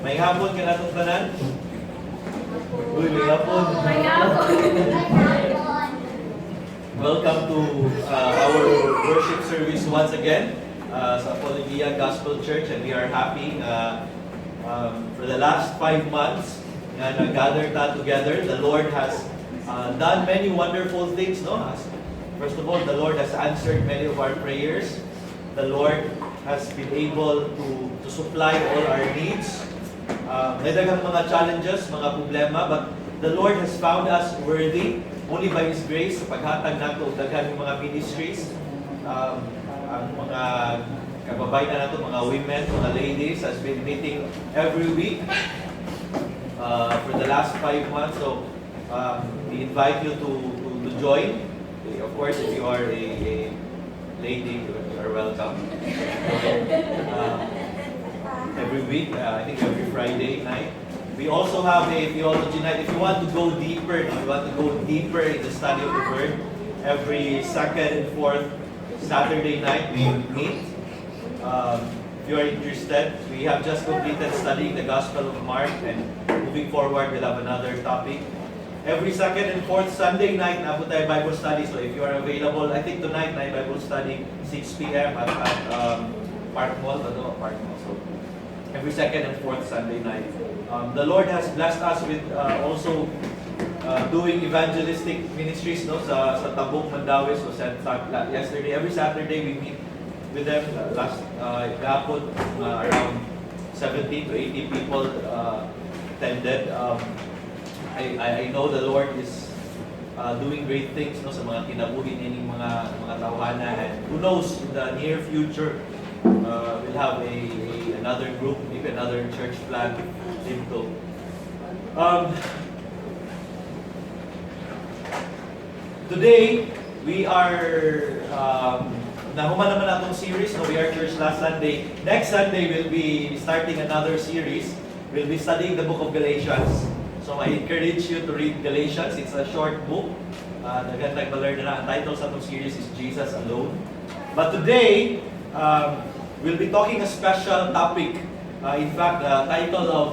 May hapon ka natong tanan? Uy, may hapon. Welcome to our worship service once again sa Apologia Gospel Church, and we are happy for the last 5 months na nag-gather together. The Lord has done many wonderful things, no? First of all, the Lord has answered many of our prayers. The Lord has been able to supply all our needs. May daghang mga challenges, mga problema, but the Lord has found us worthy only by His grace sa paghatag nato og daghang mga ministries. Ang mga kababayan nato, mga women, mga ladies, has been meeting every week for the last 5 months. So we invite you to join. Of course, if you are a lady, you are welcome. Every week, I think every Friday night. We also have a theology night. If you want to go deeper, in the study of the Word, every second and fourth Saturday night we meet. If you are interested, we have just completed studying the Gospel of Mark, and moving forward, we'll have another topic. Every second and fourth Sunday night, na po tayo Bible study. So if you are available, I think tonight na Bible study 6 p.m. at Park Mall. So every second and fourth Sunday night. The Lord has blessed us with also doing evangelistic ministries, no, sa Tabuk, Mandawi. So yesterday, every Saturday we meet with them. Last gapon, around 70 to 80 people attended. I know the Lord is doing great things, no, sa mga kinabuhi nining mga tawhana, and who knows, in the near future we'll have another group, maybe another church plant dito. Today we are nahuman naman atong series, no, We Are Church last Sunday. Next Sunday we'll be starting another series. We'll be studying the book of Galatians. So I encourage you to read Galatians. It's a short book. Nagandang ma-learn na. Ang title sa itong series is Jesus Alone. But today, we'll be talking a special topic. In fact, the title of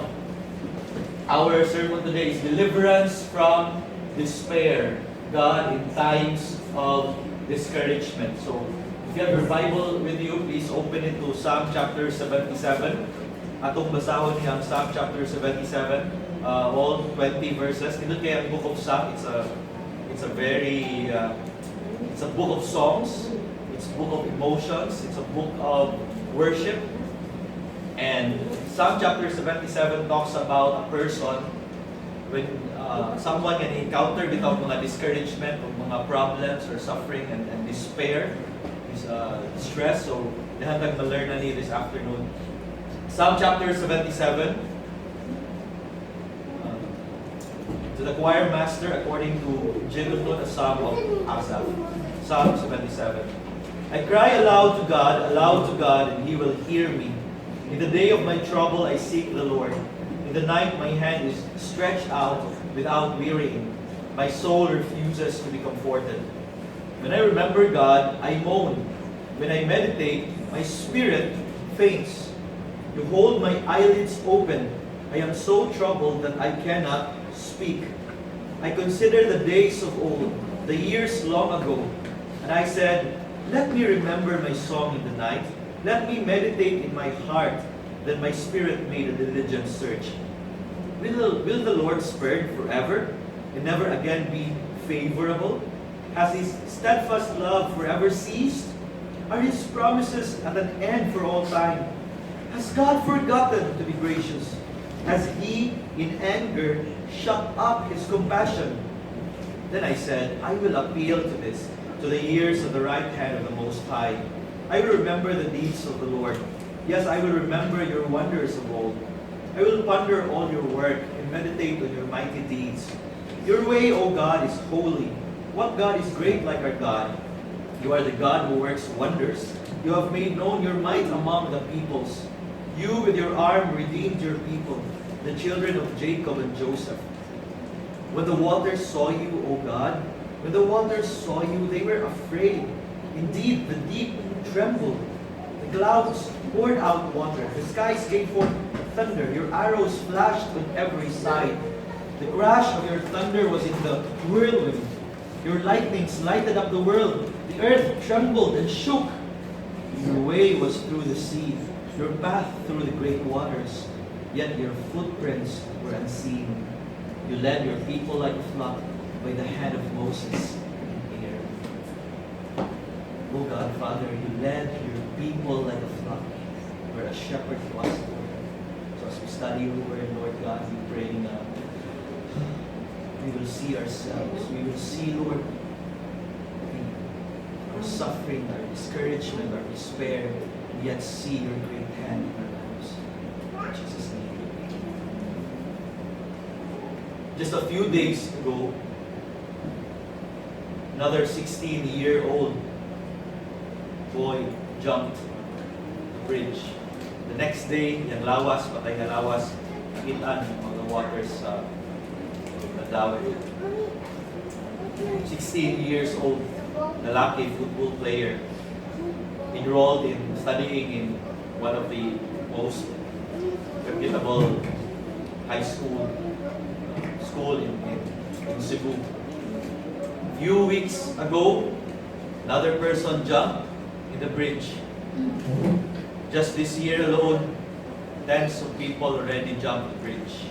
our sermon today is Deliverance from Despair. God in times of discouragement. So, if you have your Bible with you, please open it to Psalm chapter 77. Atong basahon niya ang Psalm chapter 77. All 20 verses. Ito kaya ang book of Psalm. It's a very it's a book of songs. It's a book of emotions. It's a book of worship. And Psalm chapter 77 talks about a person when someone can encounter without mga discouragement or mga problems or suffering and despair, distress. So, nahatag ma-learn na ni this afternoon. Psalm chapter 77. To the choir master, according to Jeduthun, a psalm of Asaph. Psalm 77. I cry aloud to God, and He will hear me. In the day of my trouble, I seek the Lord. In the night, my hand is stretched out without wearying. My soul refuses to be comforted. When I remember God, I moan. When I meditate, my spirit faints. You hold my eyelids open. I am so troubled that I cannot speak. I consider the days of old, the years long ago, and I said, let me remember my song in the night. Let me meditate in my heart. Then my spirit made a diligent search. Will the Lord spurn forever and never again be favorable? Has His steadfast love forever ceased? Are His promises at an end for all time? Has God forgotten to be gracious? Has He, in anger, shut up His compassion? Then I said, I will appeal to the years of the right hand of the Most High. I will remember the deeds of the Lord. Yes, I will remember your wonders of old. I will ponder all your work and meditate on your mighty deeds. Your way, O God, is holy. What God is great like our God? You are the God who works wonders. You have made known your might among the peoples. You with your arm redeemed your people, the children of Jacob and Joseph. When the waters saw you, O God, when the waters saw you, they were afraid. Indeed, the deep trembled. The clouds poured out water. The skies gave forth thunder. Your arrows flashed on every side. The crash of your thunder was in the whirlwind. Your lightnings lighted up the world. The earth trembled and shook. Your way was through the sea, your path through the great waters. Yet your footprints were unseen. You led your people like a flock by the hand of Moses in the air. Oh God, Father, you led your people like a flock, where a shepherd was. So as we study your word, Lord God, we pray now, we will see ourselves. We will see, Lord, our suffering, our discouragement, our despair, and yet see your great hand in our lives. In Jesus' name. Just a few days ago, another 16-year-old boy jumped the bridge. The next day, yung lawas, patay na lawas, nakitaan ng mga waters sa Dawit. 16 years old, lalaki football player, enrolled in studying in one of the most reputable high school in Cebu. A few weeks ago, another person jumped in the bridge. Just this year alone, tens of people already jumped the bridge.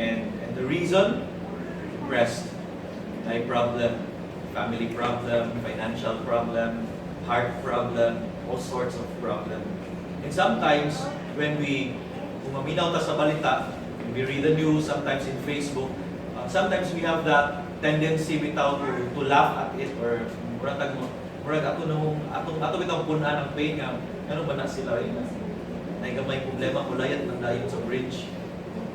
And the reason? Depressed. Eye problem, family problem, financial problem, heart problem, all sorts of problem. And sometimes, when kumaminaw ta sa balita, when we read the news, sometimes in Facebook, sometimes we have that tendency without to laugh at it, or murag ato bitang punan ang pain nga, ano ba na sila may gamay problema, kulayat ng dayon sa bridge.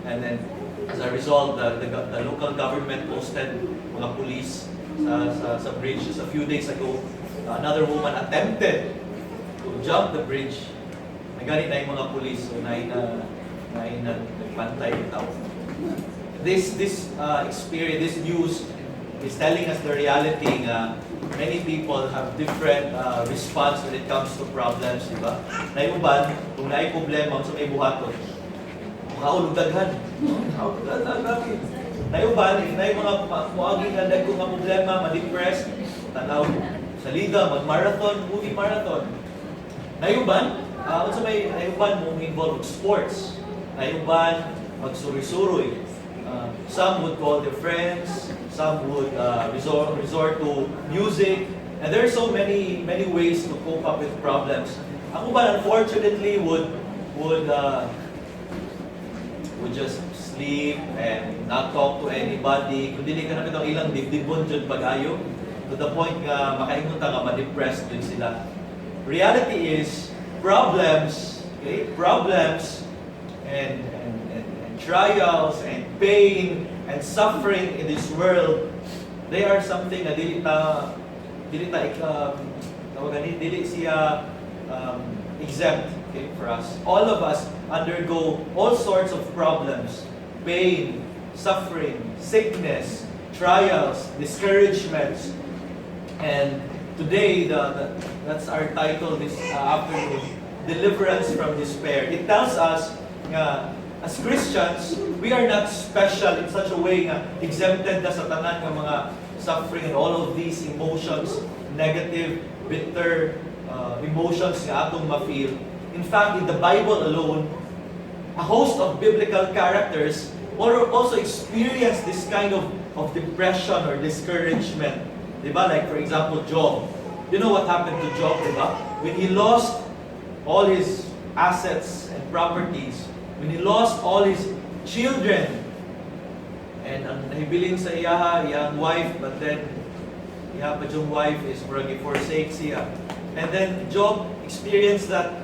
And then, as a result, the local government posted mga police sa bridge. Just a few days ago, another woman attempted to jump the bridge. Nagalit na yung mga police, so nagpantay bitaw. This experience, this news is telling us the reality nga many people have different response when it comes to problems, di ba? Naiuban, kung naay problema sa may buhaton, makaulog daghan. Naiuban, if naay mga muaging na dagkong nga problema, ma-depressed, tanaw sa liga, mag-marathon, movie marathon. Naiuban, sa may naiuban mong involved with sports. Naiuban, magsuri-suroy. Some would call their friends, some would resort to music, and there are so many ways to cope up with problems. Ako ba, unfortunately, would just sleep and not talk to anybody. Kung dili ka na itong ilang dibdibon dyan pag-ayo, to the point nga makaingon ka ma-depressed din sila. Reality is, problems and trials and pain and suffering in this world, they are something na dili siya exempt, okay, for us. All of us undergo all sorts of problems, pain, suffering, sickness, trials, discouragements. And today, that's our title this afternoon, Deliverance from Despair. It tells us as Christians, we are not special in such a way nga exempted na sa tanan ng mga suffering and all of these emotions, negative, bitter emotions nga atong ma-feel. In fact, in the Bible alone, a host of biblical characters also experience this kind of depression or discouragement. Diba? Like for example, Job. You know what happened to Job, diba? When he lost all his assets and properties, when he lost all his children, and ang nahibilin sa iyang wife, but then yung wife is forsake siya. And then Job experienced that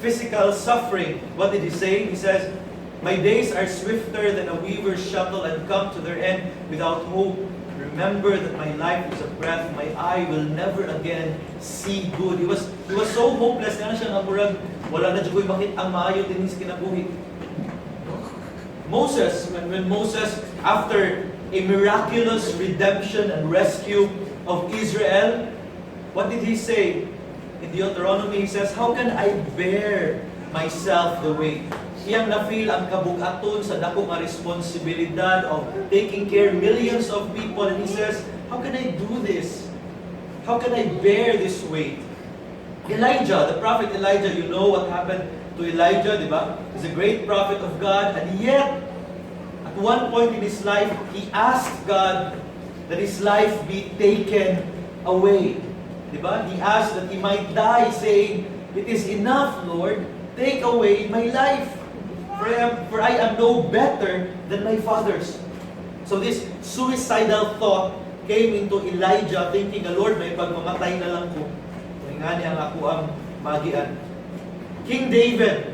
physical suffering. What did he say? He says, "My days are swifter than a weaver's shuttle and come to their end without hope. Remember that my life is a breath, my eye will never again see good." He was so hopeless na siya nga murag wala na jud makit ang maayo din sa kinabuhi. Moses, when Moses, after a miraculous redemption and rescue of Israel, what did he say? in Deuteronomy, he says, how can I bear myself the weight? Iyang na-feel ang kabugaton sa dako nga responsibilidad of taking care millions of people. And he says, how can I do this? How can I bear this weight? Elijah, the prophet Elijah, you know what happened to Elijah, di ba? He's a great prophet of God, and yet, at one point in his life, he asked God that his life be taken away. Di ba? He asked that he might die, saying, it is enough, Lord, take away my life. For I am no better than my fathers. So this suicidal thought came into Elijah, thinking, Lord, may pagmamatay na lang ko. Nga niya ang ako ang magian. King David,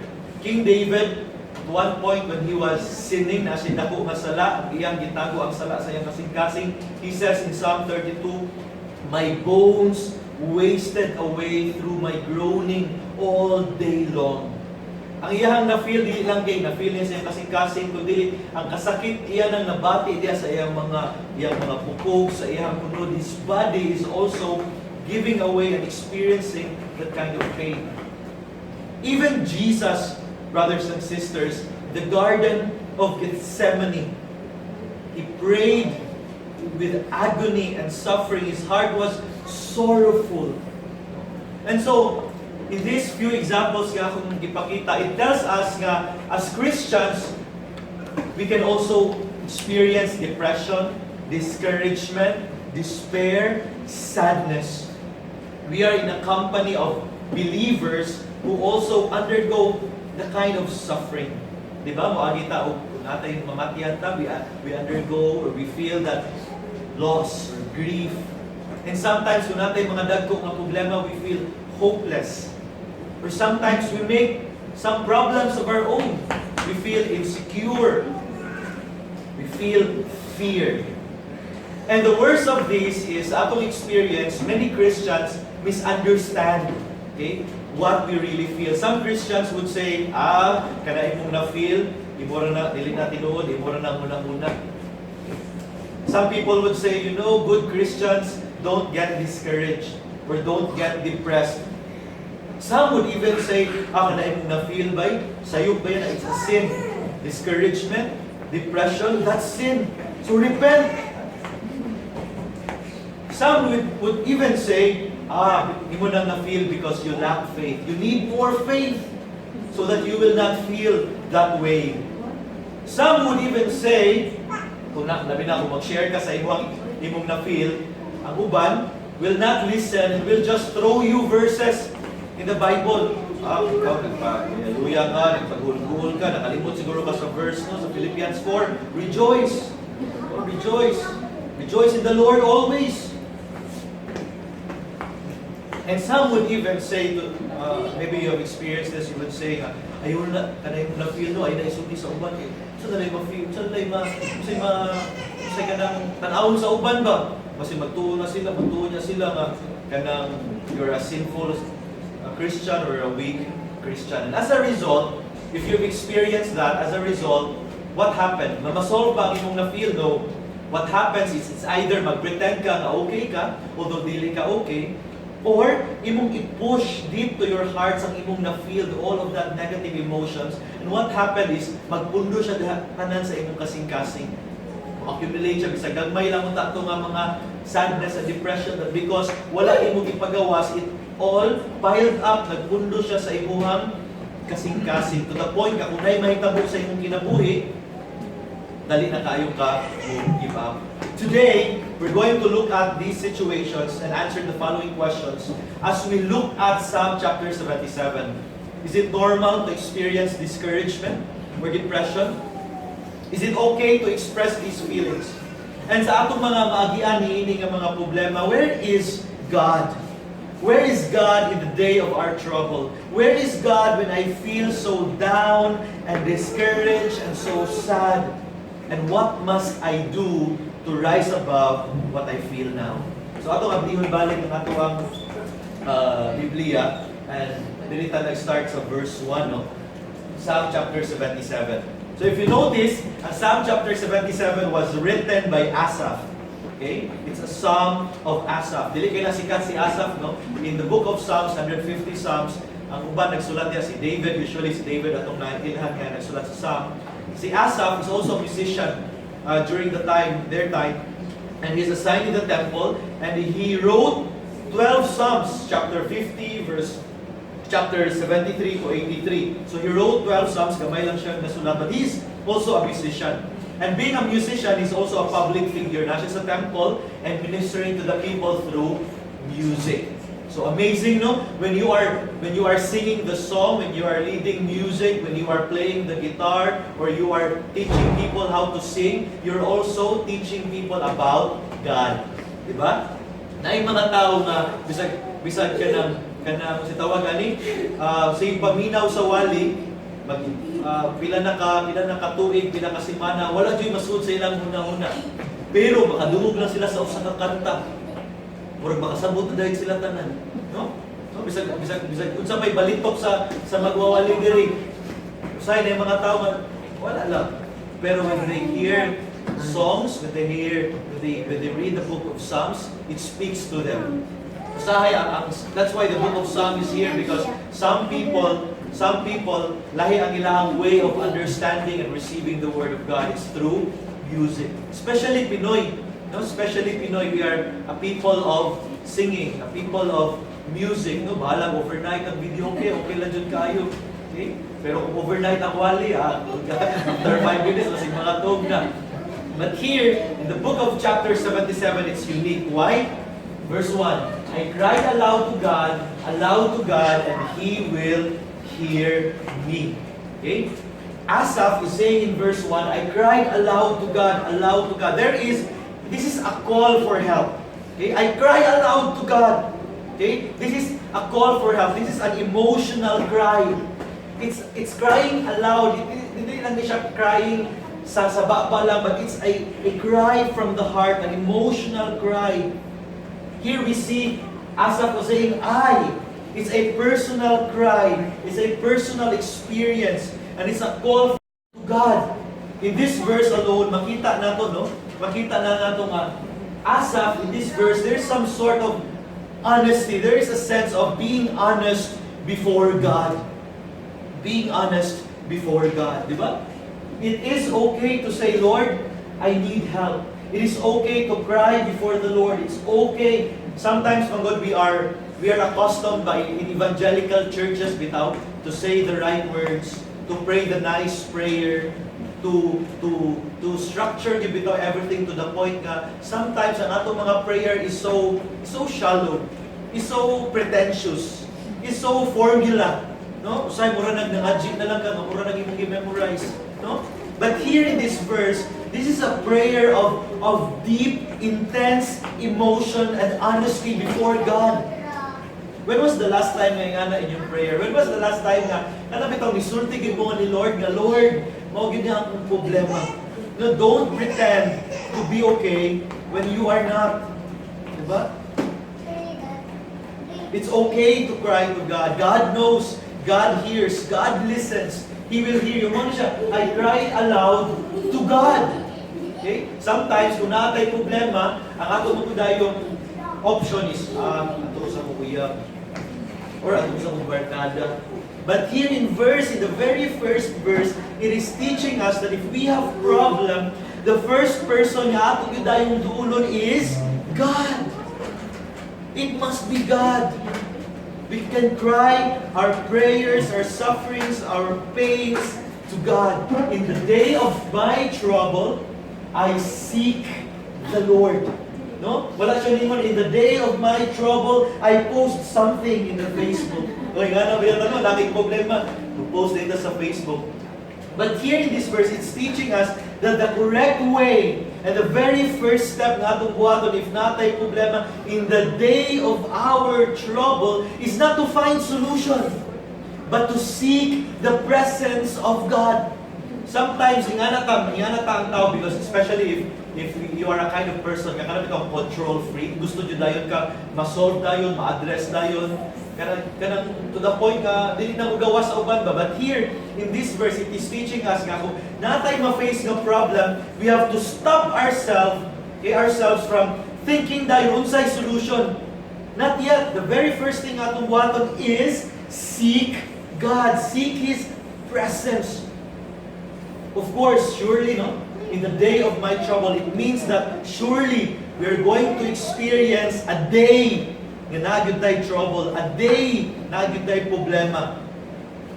at one point when he was sinning, na siya dako nga sala, iyang gitago ang sala sa iyang kasing-kasing, he says in Psalm 32, my bones wasted away through my groaning all day long. Ang iyang na-feel, di lang kay na-feel niya sa iyang kasing-kasing, kundi ang kasakit iya nang nabati diya sa iyang mga bukog, sa iyang kunod. His body is also giving away and experiencing that kind of pain. Even Jesus, brothers and sisters, the Garden of Gethsemane, he prayed with agony and suffering. His heart was sorrowful. And so, in these few examples nga akong ipakita, it tells us nga, as Christians, we can also experience depression, discouragement, despair, sadness. We are in a company of believers who also undergo the kind of suffering. Di ba? Moagi ta, kung natin mamatiyan ta, we undergo or we feel that loss or grief. And sometimes kung natin mga dagko nga problema, we feel hopeless. Or sometimes we make some problems of our own. We feel insecure. We feel fear. And the worst of this is, atong experience, many Christians misunderstand, okay, what we really feel. Some Christians would say, kana imong na-feel, imura na, dili na tinuod, imura na muna-muna. Some people would say, good Christians don't get discouraged or don't get depressed. Some would even say, kana imong na-feel ba? Sayop ba yan? It's a sin. Discouragement, depression, that's sin. So repent. Some would even say, hindi mo na na-feel because you lack faith. You need more faith so that you will not feel that way. Some would even say, kung labi na kung mag-share ka sa imong na-feel, ang uban will not listen and will just throw you verses in the Bible. Ikaw nagpa-hallelujah ka, nagpagulgul ka, nakalimot siguro ka sa verse no, sa Philippians 4. Rejoice! Rejoice! Rejoice in the Lord always! And some would even say, maybe you have experienced this, you would say, ayaw na, kanay mo na-feel, no, ay na-isulti sa uban. Saan na ma-feel? Saan na masay ka ng tanawon sa uban ba? Kasi magtuon niya sila nga, kanang you're a sinful Christian or a weak Christian. And as a result, if you've experienced that, as a result, what happened? Mamasolve ba ang imong na-feel? No. What happens is, it's either mag-pretend ka na okay ka, although dili ka okay, or imong i-push deep to your heart ang imong na-feel all of that negative emotions. And what happened is, magpundo siya tanan sa imong kasing-kasing. Accumulate siya, bisag gagmay lang mo tato nga mga sadness and depression, that because wala imong ipagawas, it all piled up, nagpundo siya sa imong kasing-kasing. To the point ka, kung na'y mahitabo sa imong kinabuhi, dali na kayo ka give up. Today, we're going to look at these situations and answer the following questions as we look at Psalm chapter 77. Is it normal to experience discouragement or depression? Is it okay to express these feelings? And sa atong mga maagian niini nga mga problema, where is God? Where is God in the day of our trouble? Where is God when I feel so down and discouraged and so sad? And what must I do to rise above what I feel now? So atong abdihon balik ng atong Biblia, and dito nag-start sa verse 1, no? Psalm chapter 77. So if you notice, Psalm chapter 77 was written by Asaph. Okay? It's a Psalm of Asaph. Dili kay sikat si Asaph, no? In the book of Psalms, 150 Psalms, ang uban nagsulat niya si David, usually si David atong naintindihan kaya nagsulat sa Psalm. Si Asaph is also a musician during their time, and he's assigned in the temple, and he wrote 12 Psalms, chapter 50, chapter 73 to 83. So he wrote 12 Psalms, gamay lang siya nasulat, but he's also a musician. And being a musician, he's also a public figure. Not just a temple and ministering to the people through music. So amazing, no? When you are singing the song, when you are leading music, when you are playing the guitar, or you are teaching people how to sing, you're also teaching people about God. Diba? Na yung mga tao nga bisag kanang si tawag ani sa paminaw sa wali, pila na ka tuig, pila ka semana, wala jud masud sa ilang huna-huna. Pero makadungog lang sila sa usa ka kanta. Murag makasabot na dahil sila tanan, no? No, bisag unsa may balitok sa magwawali diri. Usay na yung mga tao wala lang. Pero when they hear songs, when they read the book of Psalms, it speaks to them. Usahay that's why the book of Psalms is here, because some people, lahi ang ilang way of understanding and receiving the word of God is through music. Especially Pinoy. No? Especially Pinoy, we are a people of singing, a people of music. No? Bahala, overnight ang video, okay lang dyan kayo. Okay? Pero kung overnight ang wali, after 5 minutes, masing mga tog na. But here, in the book of chapter 77, it's unique. Why? Verse 1, I cried aloud to God, and He will hear me. Okay? Asaph is saying in verse 1, I cried aloud to God, this is a call for help. Okay? I cry aloud to God. Okay? This is a call for help. This is an emotional cry. It's crying aloud. Hindi lang siya crying sa baba lang, but it's a cry from the heart, an emotional cry. Here we see Asaph was saying, it's a personal cry. It's a personal experience. And it's a call to God. In this verse alone, makita na to, no? Makita na nato nga. Asaph, in this verse, there's some sort of honesty. There is a sense of being honest before God. Being honest before God. Diba? It is okay to say, Lord, I need help. It is okay to cry before the Lord. It's okay. Sometimes, my God, we are accustomed in evangelical churches to say the right words, to pray the nice prayer, to structure everything to the point nga sometimes ang ato mga prayer is so shallow, is so pretentious, is so formula, no? Usay mura nag-nangajit na lang ka, mura nag imong memorize, no? But here in this verse, this is a prayer of deep, intense emotion and honesty before God. When was the last time nga in your prayer? When was the last time nga bitaw nisulti gid mo ni Lord nga, Lord, mao gid niya akong problema. No, don't pretend to be okay when you are not. Diba? It's okay to cry to God. God knows, God hears, God listens. He will hear you. Ano siya? I cry aloud to God. Okay? Sometimes, kung natay problema, ang ato mo yung option is, ato sa kuya, or ato sa barkada. But here in the very first verse, it is teaching us that if we have problem, the first person nga ato yung duulon is God. It must be God. We can cry our prayers, our sufferings, our pains to God. In the day of my trouble, I seek the Lord. No? Wala siya ningon, in the day of my trouble, I post something in the Facebook. Okay, nga na ba laging problema, post dito sa Facebook. But here in this verse, it's teaching us that the correct way and the very first step nga itong buhaton, if natay problema, in the day of our trouble, is not to find solution, but to seek the presence of God. Sometimes, inganata ang tao, because especially if you are a kind of person, kanang ikaw control freak, gusto nyo dayon ka, ma-solve dayon, ma-address dayon, kanang to the point nga, dili na mo gawa sa uban ba. But here, in this verse, it is teaching us nga, kung natay ma-face ng problem, we have to stop ourselves ourselves from thinking dahil unsay solution. Not yet. The very first thing atong buhaton is seek God. Seek His presence. Of course, surely, no? In the day of my trouble, it means that surely we are going to experience a day na nagyud tayo trouble, a day na nagyud tayo problema.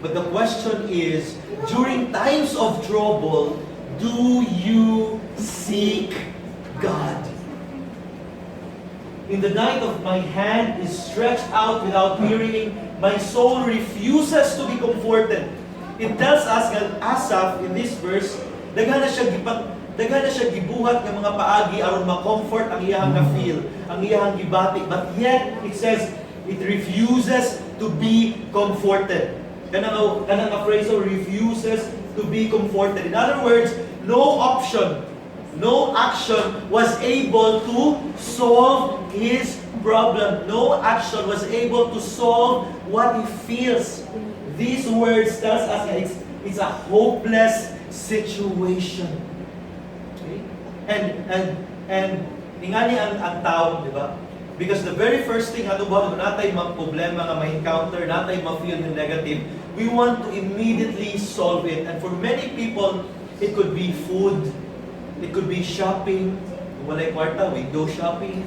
But the question is, during times of trouble, do you seek God? In the night of my hand is stretched out without wearying, my soul refuses to be comforted. It tells us that Asaph in this verse, daghan na siya gibuhat ng mga paagi aron ma-comfort ang iyang na-feel, ang iyang gibati. But yet, it says, it refuses to be comforted. Kanang phrase, refuses to be comforted. In other words, no option, no action was able to solve his problem. No action was able to solve what he feels. These words tells us that it's a hopeless situation. Okay? And ingani ang tao, di ba? Because the very first thing ato ba natay mga problema nga ma-encounter, natay ma-feel ng negative, we want to immediately solve it. And for many people, it could be food, it could be shopping. Walay kwarta, window shopping.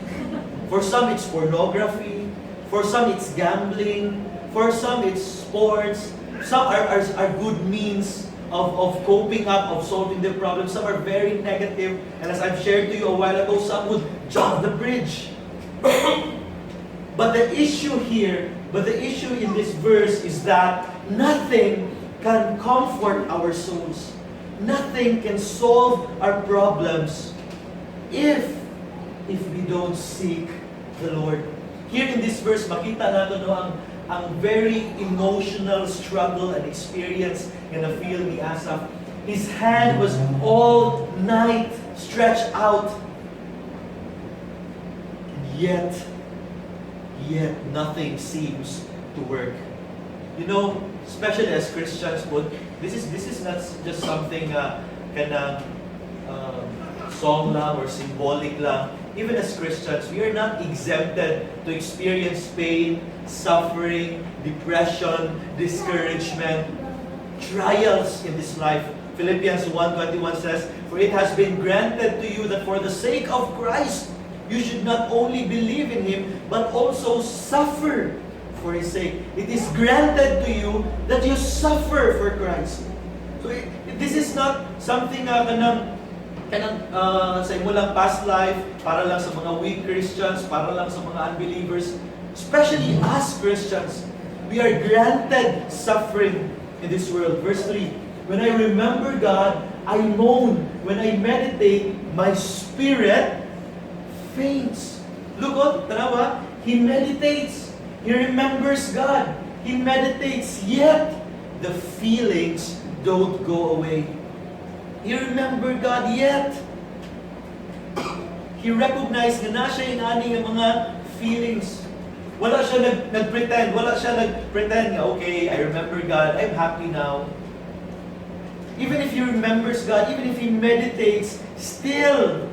For some, it's pornography. For some, it's gambling. For some, it's sports. Some are good means of coping up, of solving their problems. Some are very negative. And as I've shared to you a while ago, some would jump the bridge. But the issue in this verse is that nothing can comfort our souls. Nothing can solve our problems if we don't seek the Lord. Here in this verse, makita natin ang very emotional struggle and experience na na-feel ni Asaph. His hand was all night stretched out. Yet nothing seems to work. You know, especially as Christians, this is not just something song lang or symbolic lang. Even as Christians, we are not exempted to experience pain, suffering, depression, discouragement, trials in this life. Philippians 1:21 says, "For it has been granted to you that for the sake of Christ, you should not only believe in Him, but also suffer for His sake." It is granted to you that you suffer for Christ. So this is not something sa imulang past life, para lang sa mga weak Christians, para lang sa mga unbelievers. Especially us Christians, we are granted suffering in this world. Verse 3, "When I remember God, I moan. When I meditate, my spirit faints." Look at, tanawa, he meditates. He remembers God. He meditates, yet the feelings don't go away. He remembered God, yet he recognized na siya yung aning mga feelings. Wala siya nag-pretend. Wala siya nag-pretend nga, okay, I remember God, I'm happy now. Even if he remembers God, even if he meditates, still,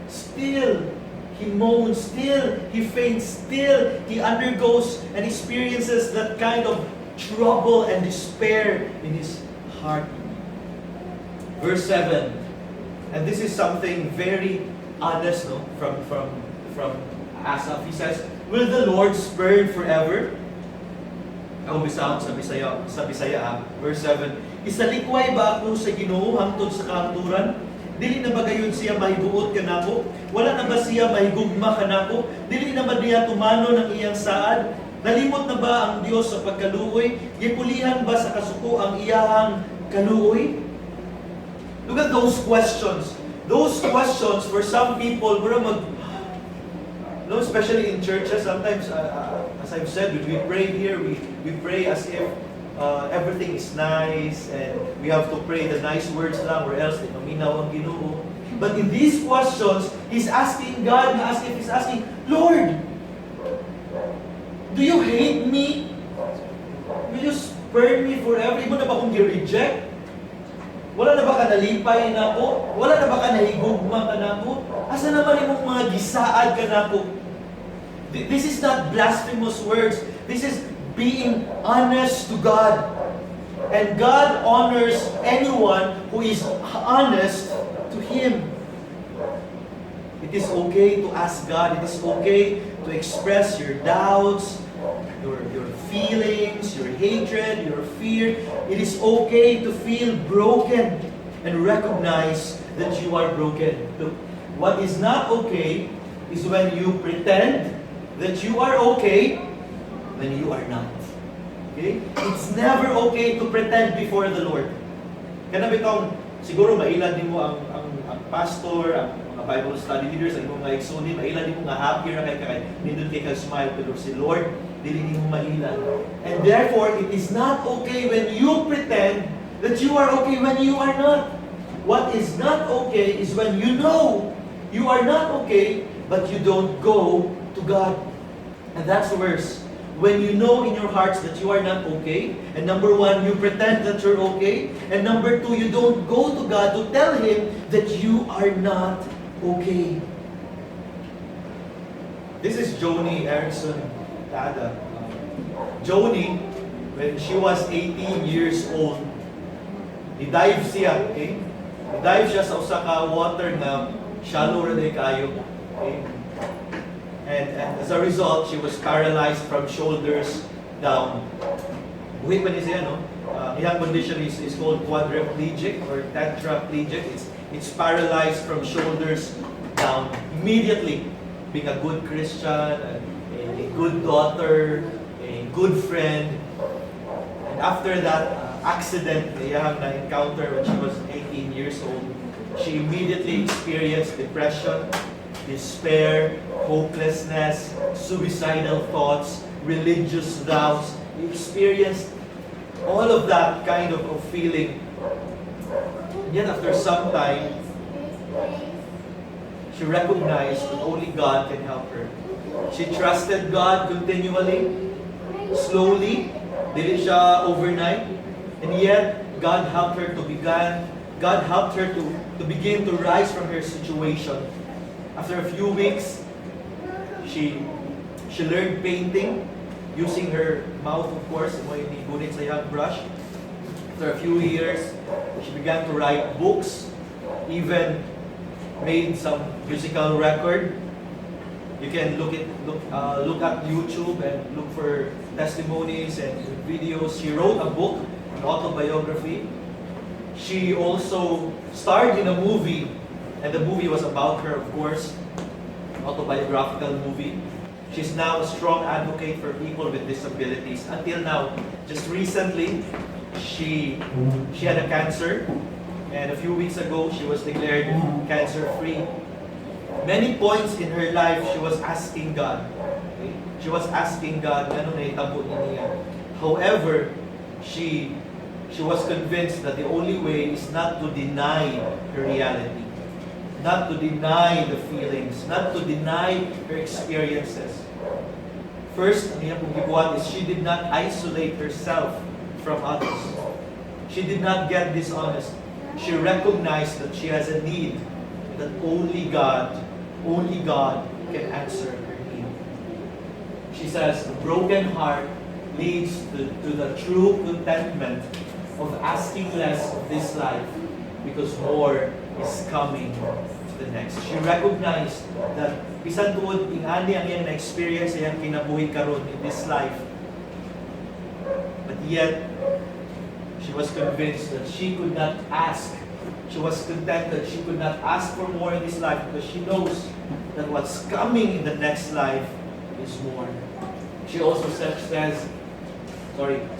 he moans, still, he faints, still, he undergoes and experiences that kind of trouble and despair in his heart. Verse 7, and this is something very honest, no, from Asaph. He says, "Will the Lord spurn forever?" Ako bisahon sa Bisaya. Verse 7, "Isalikway ba ako sa Ginoo hangtod sa kahanturan? Dili na ba gayon siya mahibuot kanako? Wala na ba siya mahigugma kanako? Dili na ba niya tumano ng iyang saad? Nalimot na ba ang Dios sa pagkaluoy? Gipulihan ba sa kasuko ang iyahang kaluoy?" Look at those questions. Those questions, for some people, especially in churches, sometimes, as I've said, we pray here, we pray as if everything is nice, and we have to pray the nice words lang, or else maminaw ang Ginoo. But in these questions, he's asking God, he's asking, "Lord, do you hate me? Will you spurn me forever? Imo na ba akong i-reject? Wala na ba ka nalipay na ako? Wala na ba ka nahigugma ka na ako? Asa naman imong mga gisaad ka na ako? This is not blasphemous words. This is being honest to God. And God honors anyone who is honest to Him. It is okay to ask God. It is okay to express your doubts, your feelings, your hatred, your fear. It is okay to feel broken and recognize that you are broken. Look, what is not okay is when you pretend that you are okay when you are not. Okay? It's never okay to pretend before the Lord. Kaya bitong, siguro mailad din mo ang pastor, ang mga Bible study leaders, ang mga exoni, mailad din mo nga happy ra kay nindot kay ka-smile, pero si Lord, dili din mo mailad. And therefore, it is not okay when you pretend that you are okay when you are not. What is not okay is when you know you are not okay, but you don't go to God. And that's worse. When you know in your hearts that you are not okay, and number one, you pretend that you're okay, and number two, you don't go to God to tell Him that you are not okay. This is Joni Erickson Tada. Joni, when she was 18 years old, i-dive siya, okay? I-dive siya sa usa ka water na shallow ra day kayo, okay? And as a result, she was paralyzed from shoulders down. Buhit man niya, no? Iyang condition is called quadriplegic or tetraplegic. It's paralyzed from shoulders down. Immediately, being a good Christian, a good daughter, a good friend. And after that accident na iyang na-encounter when she was 18 years old, she immediately experienced depression, despair, hopelessness, suicidal thoughts, religious doubts. He experienced all of that kind of feeling. Yet after some time, she recognized that only God can help her. She trusted God continually, slowly, dili siya overnight, and yet God helped her to begin to rise from her situation. After a few weeks, she learned painting using her mouth, of course, mo yung gunit sa iyang brush. After a few years, she began to write books, even made some musical record. You can look at YouTube and look for testimonies and videos. She wrote a book, an autobiography. She also starred in a movie, and the movie was about her, of course, autobiographical movie. She's now a strong advocate for people with disabilities. Until now, just recently, she had a cancer, and a few weeks ago, she was declared cancer-free. Many points in her life, she was asking God. Okay? She was asking God, ano na itabo niya. However, she was convinced that the only way is not to deny her reality, not to deny the feelings, not to deny her experiences. First, ang iyang pagkibuhat is she did not isolate herself from others. She did not get dishonest. She recognized that she has a need, that only God can answer her need. She says, a broken heart leads to the true contentment of asking less of this life because more is coming to the next. She recognized that bisan tuod ingani ang iyang na-experience iyang kinabuhi karon in this life. But yet, she was convinced that she could not ask. She was content that she could not ask for more in this life because she knows that what's coming in the next life is more. She also says,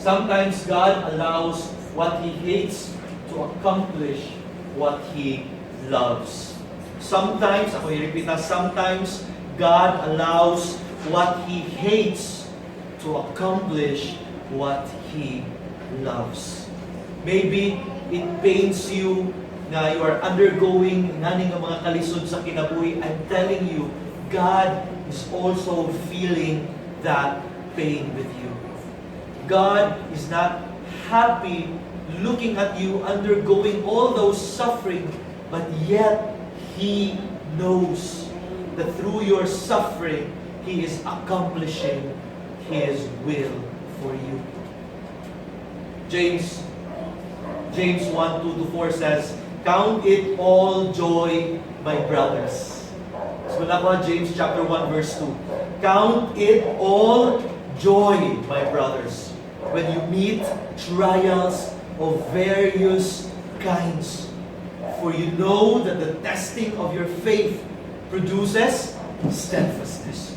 sometimes God allows what He hates to accomplish what He loves. Sometimes, ako i-repeat na, sometimes God allows what He hates to accomplish what He loves. Maybe it pains you na you are undergoing nga mga kalisod sa kinabuhi. I'm telling you, God is also feeling that pain with you. God is not happy looking at you, undergoing all those suffering, but yet He knows that through your suffering, He is accomplishing His will for you. James 1:2-4 says, "Count it all joy, my brothers." So James chapter 1 verse 2. "Count it all joy, my brothers, when you meet trials of various kinds. For you know that the testing of your faith produces steadfastness."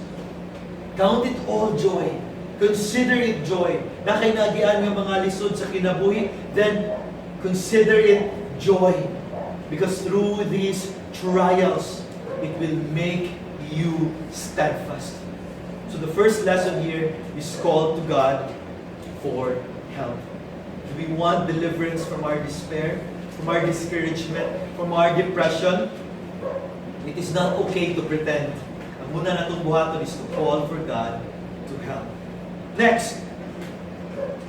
Count it all joy. Consider it joy. Na kay nagian nga mga lisod sa kinabuhi, then consider it joy. Because through these trials, it will make you steadfast. So the first lesson here is called to God for help. Do we want deliverance from our despair, from our discouragement, from our depression? It is not okay to pretend. Ang muna natong buhaton is to call for God to help. Next,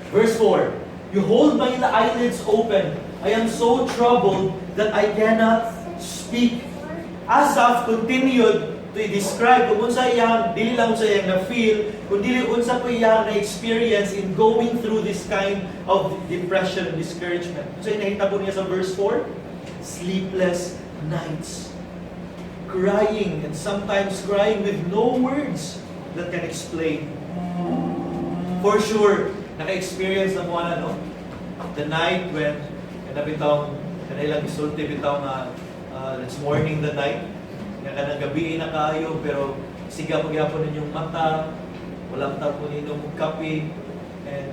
verse 4. "You hold my eyelids open. I am so troubled that I cannot speak." Asaph continued to describe kung unsa iyang, dili lang unsa iyang na-feel, kung dili unsa pa iyang na-experience in going through this kind of depression and discouragement. So inahitabo niya sa verse 4, sleepless nights. Crying, and sometimes crying with no words that can explain. For sure, naka-experience na mo na, no? The night when, kanabitang, kanailang isulti bitang it's morning the night, kanang gabi na kayo, pero siga pagyapon ninyong mata, walang tapo ninyong kape, and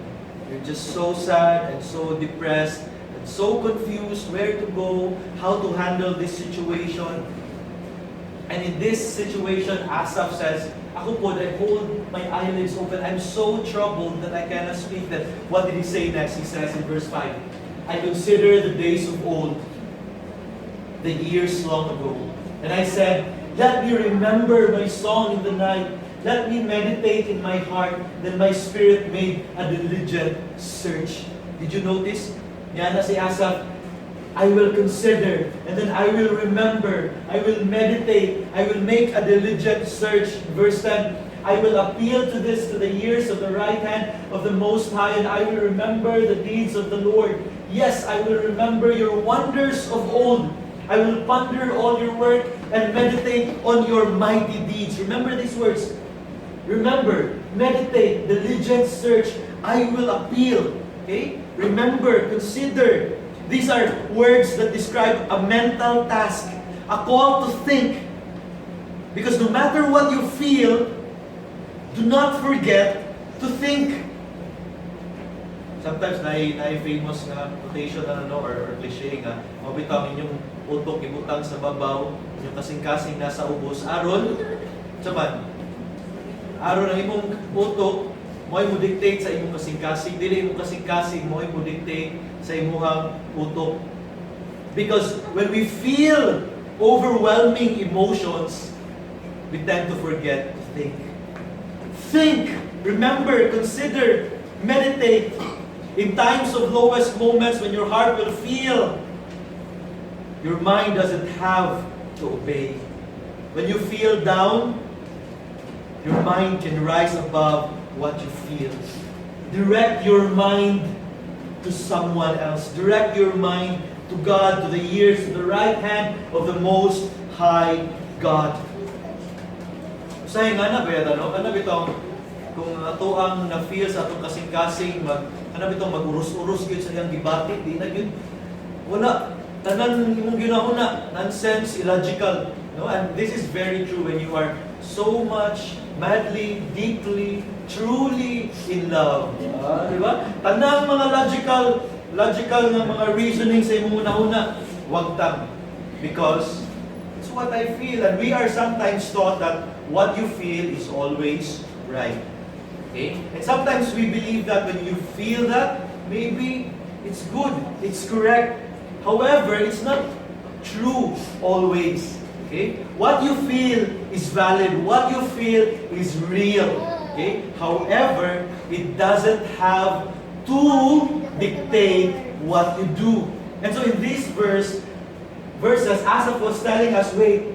you're just so sad and so depressed and so confused where to go, how to handle this situation. And in this situation, Asaph says, "Ako po, I hold my eyelids open. I'm so troubled that I cannot speak." That what did he say next? He says in verse 5, "I consider the days of old, the years long ago. And I said, let me remember my song in the night. Let me meditate in my heart. Then my spirit made a diligent search." Did you notice? Yan na si Asaph. "I will consider, and then I will remember, I will meditate, I will make a diligent search." Verse 10, "I will appeal to the years of the right hand of the Most High, and I will remember the deeds of the Lord. Yes, I will remember your wonders of old. I will ponder all your work and meditate on your mighty deeds." Remember these words. Remember, meditate, diligent search. I will appeal. Okay? Remember, consider. These are words that describe a mental task, a call to think. Because no matter what you feel, do not forget to think. Sometimes na-famous na quotation na or cliche nga, mabitaw inyong utok ibutang sa babaw, yung kasing-kasing nasa ubos. Aron ang imong utok, mo'y mo dictate sa imong kasing-kasing, dili imong kasing-kasing, mo'y mo dictate sa imong utok. Because when we feel overwhelming emotions, we tend to forget to think. Think, remember, consider, meditate. In times of lowest moments when your heart will feel, your mind doesn't have to obey. When you feel down, your mind can rise above what you feel. Direct your mind to someone else. Direct your mind to God, to the years, to the right hand of the Most High God. Usahay nga na ba yan, ano? Ano bitong, kung ato ang na-feel sa atong kasing-kasing, mag-urus-urus yun sa iyang gibati, di na yun. Wala. Tanan imong ginahuna, nonsense, illogical. No? And this is very true when you are so much, madly, deeply, truly in love. Diba? Tanang mga logical nga mga reasoning sa imong una-una, wag tang. Because it's what I feel. And we are sometimes taught that what you feel is always right. Okay? And sometimes we believe that when you feel that, maybe it's good, it's correct. However, it's not true always. Okay? What you feel is valid. What you feel is real. Okay? However, it doesn't have to dictate what you do. And so in these verses, Asaph was telling us, wait,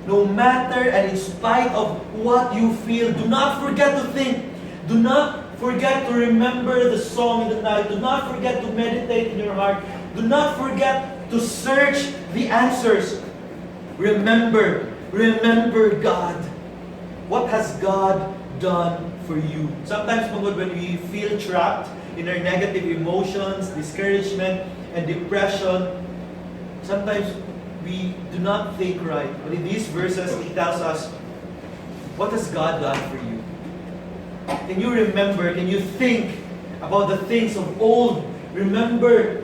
no matter and in spite of what you feel, do not forget to think. Do not forget to remember the song in the night. Do not forget to meditate in your heart. Do not forget to search the answers. Remember God. What has God done for you? Sometimes, when we feel trapped in our negative emotions, discouragement, and depression, sometimes we do not think right. But in these verses, it tells us, what has God done for you? Can you remember, can you think about the things of old? Remember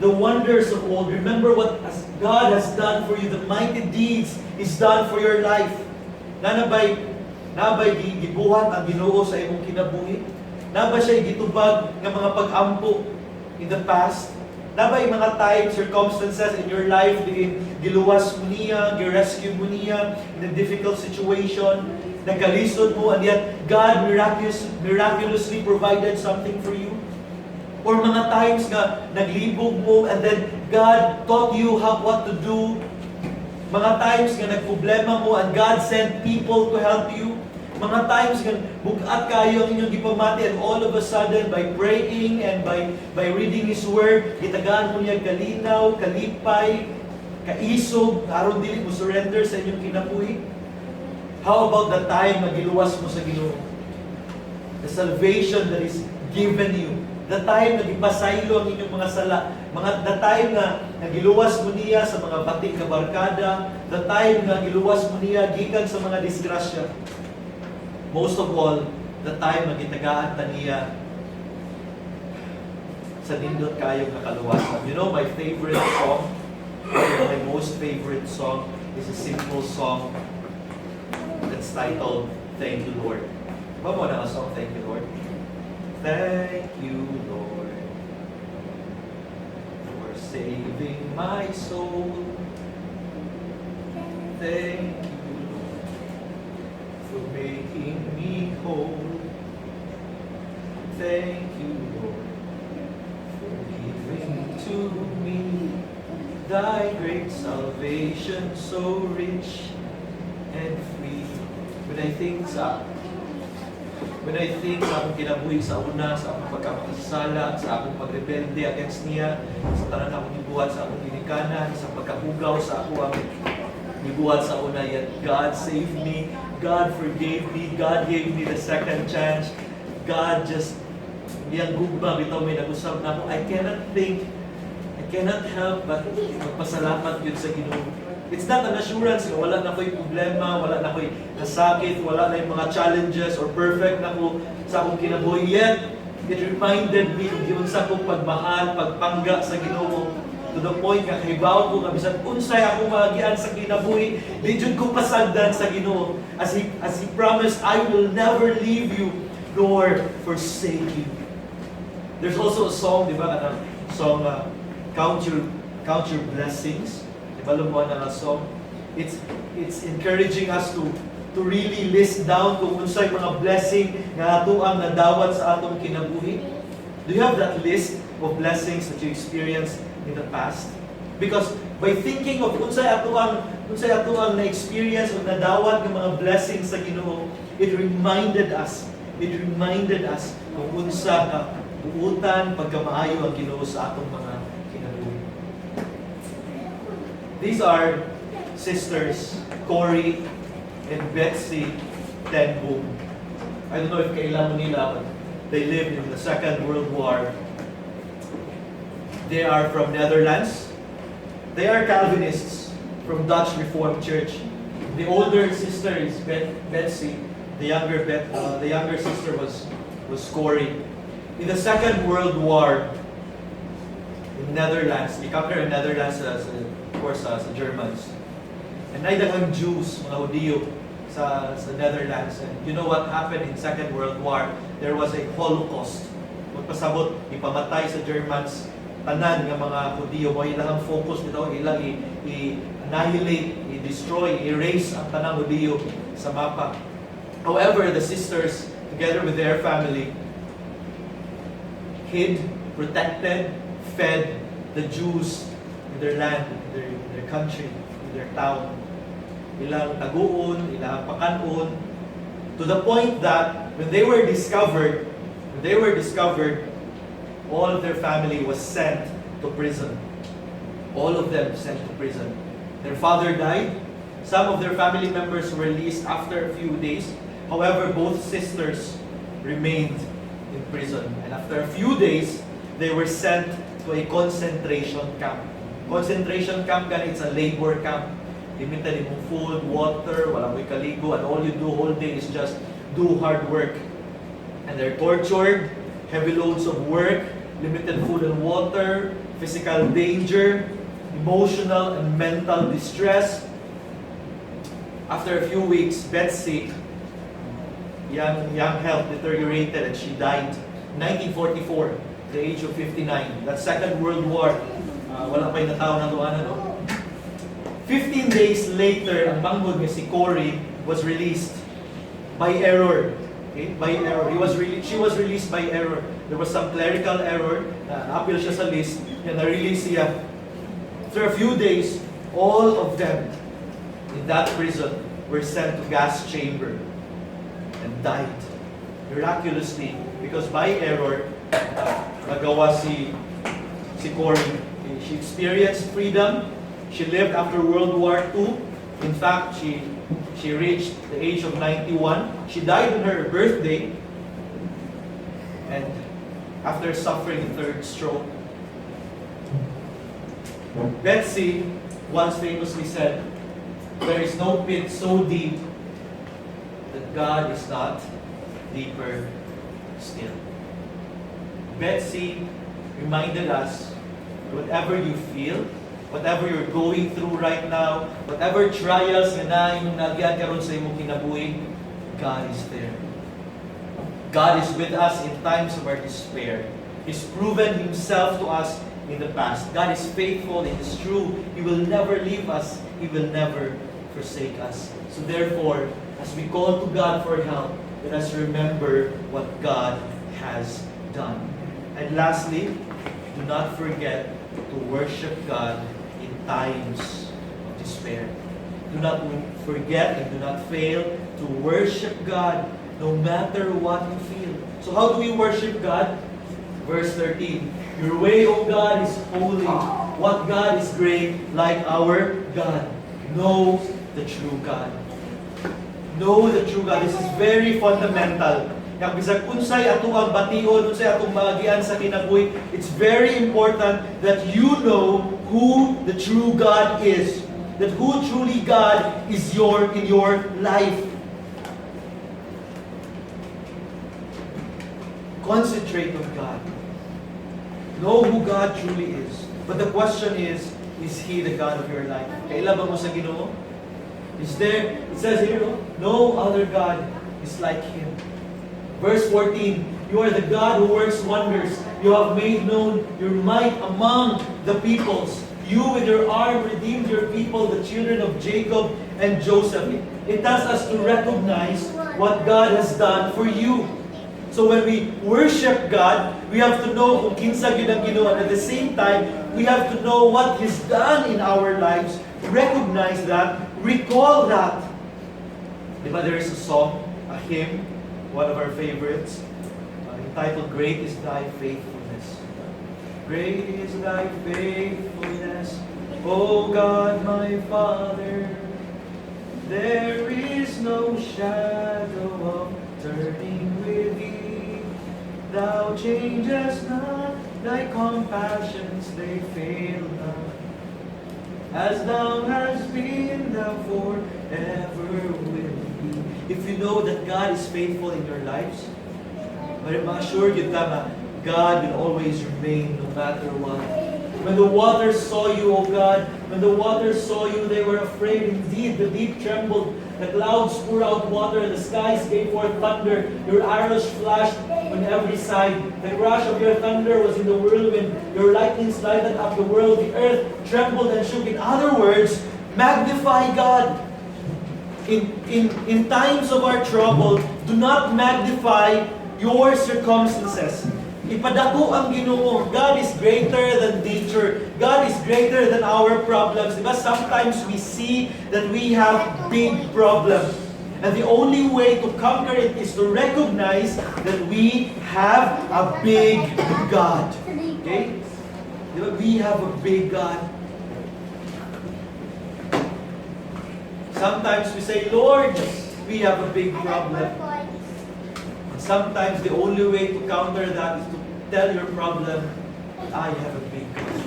the wonders of old. Remember what God has done for you, the mighty deeds He's done for your life. Nabay gibuhat ang Ginoo sa imong kinabuhi? Na ba siya gitubag ng mga pag-ampo in the past? Na ba yung mga times, circumstances in your life, giluwas mo niya, girescue mo niya in a difficult situation, nagkalisod mo, and yet God miraculously provided something for you? Or mga times nga naglibog mo, and then God taught you what to do? Mga times nga nagproblema mo, and God sent people to help you? Mga times nga bugat kayo ang inyong gipamati, and all of a sudden, by praying and by reading His Word, gitagaan mo niya kalinaw, kalipay, kaisog, aron dili mo surrender sa inyong kinabuhi? How about the time na giluwas mo sa Ginoo? The salvation that is given you. The time na gipasaylo ang inyong mga sala. The time na nagiluwas mo niya sa mga batik na barkada. The time na giluwas mo niya gikan sa mga disgrasya. Most of all, the time na gitagaan ta niya sa nindot kayong nakaluwasan. You know, my favorite song, my most favorite song is a simple song that's titled, Thank You, Lord. Ba mo na ang song, Thank You, Lord? Thank you, Lord, for saving my soul. Thank you, Lord, for making me whole. Thank you, Lord, for giving to me thy great salvation, so rich and free. When I think sa akong kinabuhi sa una, sa akong pagkapakasala, sa akong pagrebelde against niya, sa tanan akong gibuhat sa akong ginikanan, sa pagkahugaw sa ako ang gibuhat sa una, yet God saved me, God forgave me, God gave me the second chance, God just, niyang gugma, bitaw may nag-usap na ako, I cannot help but magpasalamat yun sa Ginoo. It's not an assurance na wala na ko'y problema, wala na ko'y nasakit, wala na yung mga challenges or perfect na ko sa akong kinabuhi. Yet, it reminded me kung yun sa akong pagmahal, pagpangga sa Ginoo. To the point nga kahibaw ko nga bisan unsay akong maagian sa kinabuhi, di jud ko pasagdan sa Ginoo. As he promised, I will never leave you nor forsake you. There's also a song, di ba? Song, Count Your Blessings. Balumbuan na song. It's encouraging us to really list down kung unsay mga blessing nga ato ang nadawat sa atong kinabuhi. Do you have that list of blessings that you experienced in the past? Because by thinking of unsay ato ang na-experience o nadawat ng mga blessings sa Ginoo, it reminded us kung unsa ka buutan pagkamaayo ang Ginoo sa atong mga kinabuhi. These are sisters Cory and Betsy Tenboom. I don't know if kailan mo nila, but they lived in the Second World War. They are from Netherlands. They are Calvinists from Dutch Reformed Church. The older sister is Betsy. The younger sister was Cory. In the Second World War, in Netherlands, they conquered Netherlands sa Germans. And naidagang Jews, mga Hudiyo, sa Netherlands. And you know what happened in Second World War? There was a Holocaust. Magpasabot, ipamatay sa Germans, tanan ng mga Hudiyo. Mo ilang focus nito, ilang i-annihilate, i-destroy, i-erase ang tanang Hudiyo sa mapa. However, the sisters, together with their family, hid, protected, fed the Jews in their land, in their country, in their town. Ilang taguon, ilang pakanon, to the point that when they were discovered, all of their family was sent to prison. All of them sent to prison. Their father died. Some of their family members were released after a few days. However, both sisters remained in prison. And after a few days, they were sent to a concentration camp. Concentration camp, it's a labor camp. Limited in food, water, walang may kaligo, and all you do whole day is just do hard work. And they're tortured, heavy loads of work, limited food and water, physical danger, emotional and mental distress. After a few weeks, Betsy, young health deteriorated and she died in 1944, at the age of 59. That Second World War, wala pa yung natao na doon, no? 15 days later, ang manghod niya si Cory was released by error. Okay? By error. She was released by error. There was some clerical error. Na-appeal siya sa list. Na-release siya. After a few days, all of them in that prison were sent to gas chamber and died miraculously because by error, nagawa si Cory. She experienced freedom. She lived after World War II. In fact, she reached the age of 91. She died on her birthday. And after suffering a third stroke, Betsy once famously said, "There is no pit so deep that God is not deeper still." Betsy reminded us, whatever you feel, whatever you're going through right now, whatever trials nga na yung nagyan karon sa imong kinabuhi, God is there. God is with us in times of our despair. He's proven Himself to us in the past. God is faithful, it is true. He will never leave us. He will never forsake us. So therefore, as we call to God for help, let us remember what God has done. And lastly, do not forget to worship God in times of despair. Do not forget and do not fail to worship God no matter what you feel. So how do we worship God? Verse 13, "Your way, O God, is holy. What God is great like our God? Know the true God." Know the true God. This is very fundamental. Kaya bisag unsay ato ang bation, unsay atong maagian sa kinabuhi, it's very important that you know who the true God is. That who truly God is in your life. Concentrate on God. Know who God truly is. But the question is He the God of your life? Kailan ba mo sa Ginoo? Is there, it says here, no other God is like Him. Verse 14, "You are the God who works wonders. You have made known your might among the peoples. You with your arm redeemed your people, the children of Jacob and Joseph." It tells us to recognize what God has done for you. So when we worship God, we have to know kung kinsa gyud ang Ginoo, and at the same time, we have to know what He's done in our lives. Recognize that, recall that. Diba there is a song, a hymn, one of our favorites, entitled "Great is Thy Faithfulness." Great is Thy faithfulness, O God my Father. There is no shadow of turning with Thee. Thou changest not, Thy compassions they fail not. As Thou hast been, Thou forever will be. If you know that God is faithful in your lives, ma-assure you that God will always remain no matter what. When the waters saw you, O God, when the waters saw you, they were afraid. Indeed, the deep trembled. The clouds poured out water, the skies gave forth thunder. Your arrows flashed on every side. The crash of your thunder was in the whirlwind. Your lightnings lighted up the world. The earth trembled and shook. In other words, magnify God. In times of our trouble, do not magnify your circumstances. Ipadako ang Ginoo. God is greater than nature. God is greater than our problems. Diba? Sometimes we see that we have big problems. And the only way to conquer it is to recognize that we have a big God. Okay? Diba? We have a big God. Sometimes we say, Lord, we have a big problem. Sometimes the only way to counter that is to tell your problem, I have a big God.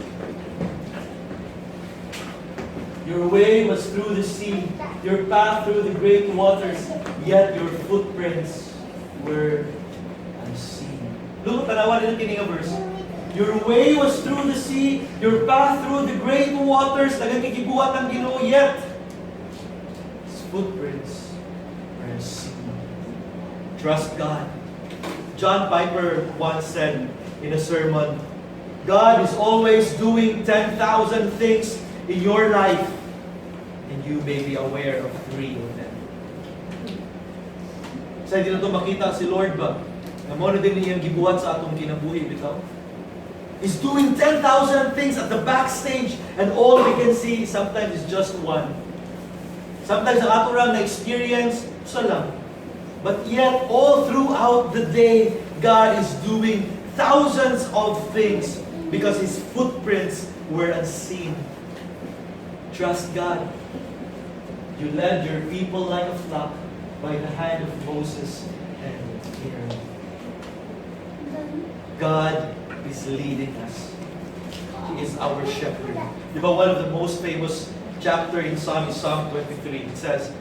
Your way was through the sea, your path through the great waters, yet your footprints were unseen. Look, tanawan din ang kining verse. Your way was through the sea, your path through the great waters, nagkikibuhat ang Ginoo, yet His footprints were unseen. Trust God. John Piper once said in a sermon, God is always doing 10,000 things in your life, and you may be aware of 3 of them. Sa hindi na ito makita si Lord ba? Na mo na din niyang gibuhat sa atong kinabuhi bitaw. He's doing 10,000 things at the backstage, and all we can see sometimes is just one. Sometimes ang ato lang na-experience, isa lang. But yet, all throughout the day, God is doing thousands of things because His footprints were unseen. Trust God. You led your people like a flock by the hand of Moses and Aaron. God is leading us. He is our shepherd. Diba, one of the most famous chapter in Psalm is Psalm 23. It says,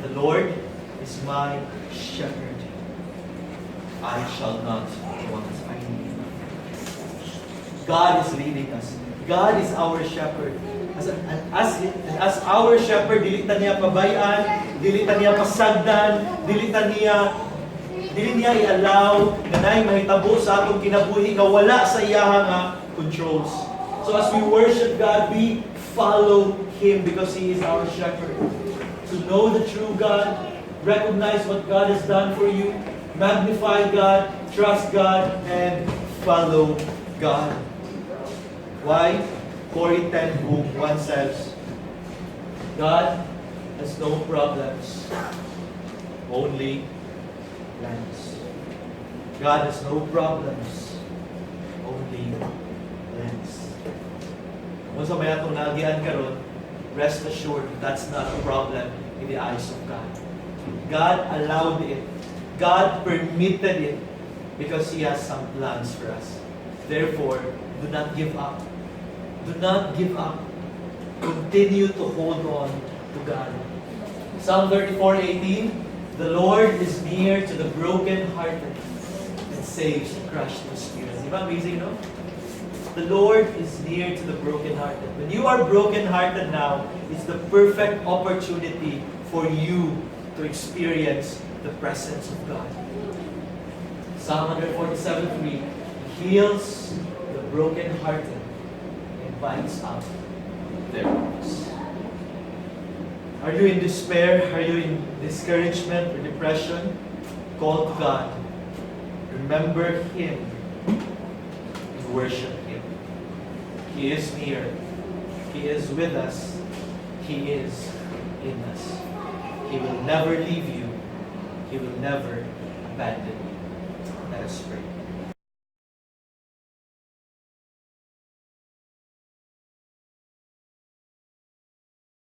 the Lord is my shepherd. I shall not want. I need. God is leading us. God is our shepherd. As our shepherd, dili ta niya pabayan, dili ta niya pasagdan, dili niya i-allow na nay mahitabo sa atong kinabuhi nga wala sa iyaha nga controls. So as we worship God, we follow Him because He is our shepherd. To know the true God, recognize what God has done for you, magnify God, trust God, and follow God. Why? Corrie ten Boom once says, God has no problems, only plans. God has no problems, only plans. Kung sa may atong naagian karon, rest assured that's not a problem in the eyes of God. God allowed it. God permitted it because He has some plans for us. Therefore, do not give up. Do not give up. Continue to hold on to God. Psalm 34:18, the Lord is near to the broken-hearted and saves the crushed in spirit. Di ba amazing, no? The Lord is near to the broken-hearted. When you are broken-hearted now, it's the perfect opportunity for you to experience the presence of God. Psalm 147:3 heals the broken-hearted and binds up their wounds. Are you in despair? Are you in discouragement or depression? Call to God. Remember Him and worship Him. He is near. He is with us. He is in us. He will never leave you. He will never abandon you. Let us pray.